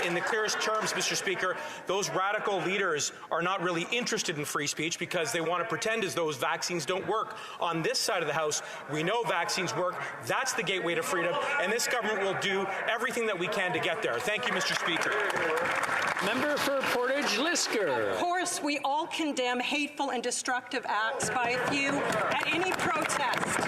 in the clearest terms, Mr. Speaker, those radical leaders are not really interested in free speech because they want to pretend as though vaccines don't work. On this side of the House, we know vaccines work. That's the gateway to freedom, and this government will do everything that we can to get there. Thank you, Mr. Speaker. Member for Portage-Lisker. Of course, we all condemn hateful and destructive acts by a few at any protest.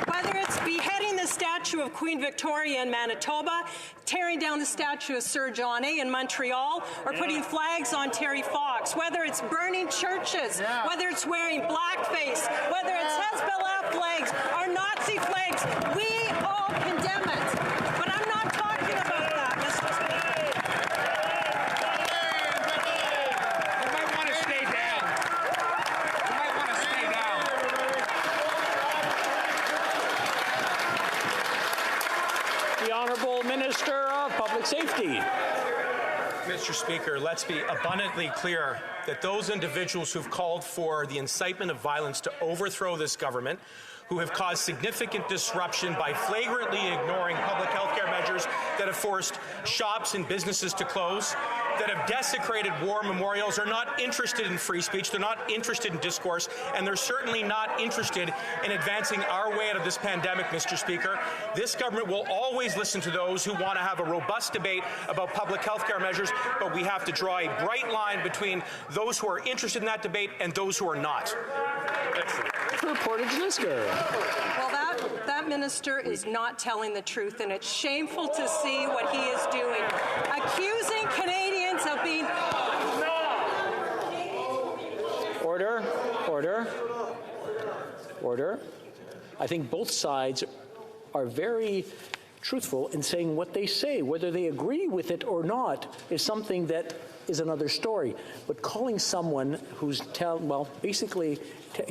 Whether it's beheading the statue of Queen Victoria in Manitoba, tearing down the statue of Sir John A. in Montreal, or putting flags on Terry Fox, whether it's burning churches, whether it's wearing blackface, whether it's Hezbollah flags or Nazi flags, we all condemn it. But I'm not talking about that, Mr. Speaker. You might want to stay down. You might want to stay down. The Honourable Minister of Public Safety. Mr. Speaker, let's be abundantly clear that those individuals who've called for the incitement of violence to overthrow this government, who have caused significant disruption by flagrantly ignoring public health care measures that have forced shops and businesses to close, that have desecrated war memorials, are not interested in free speech, they're not interested in discourse, and they're certainly not interested in advancing our way out of this pandemic, Mr. Speaker. This government will always listen to those who want to have a robust debate about public health care measures, but we have to draw a bright line between those who are interested in that debate and those who are not. For Portage-Lisker. Well, that minister is not telling the truth, and it's shameful to see what he is doing. Accusing Canadians of being... Order. Order. Order. I think both sides are very truthful in saying what they say. Whether they agree with it or not is something that is another story. But calling someone who's basically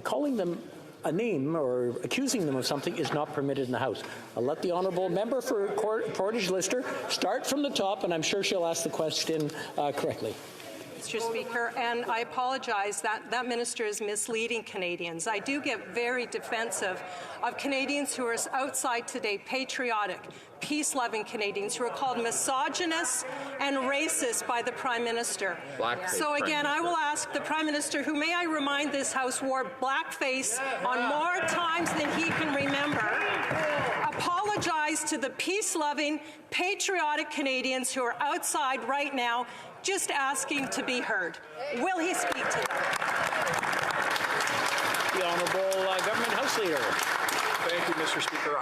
calling them a name or accusing them of something is not permitted in the House. I'll let the honourable member for Portage-Lister start from the top, and I'm sure she'll ask the question correctly. Mr. Speaker, and I apologize that minister is misleading Canadians. I do get very defensive of Canadians who are outside today, patriotic, peace-loving Canadians who are called misogynist and racist by the Prime Minister. So again, I will ask the Prime Minister, who, may I remind this House, wore blackface on more times than he can remember, apologize to the peace-loving, patriotic Canadians who are outside right now just asking to be heard. Will he speak to them? The Honourable Government House Leader. Thank you, Mr. Speaker.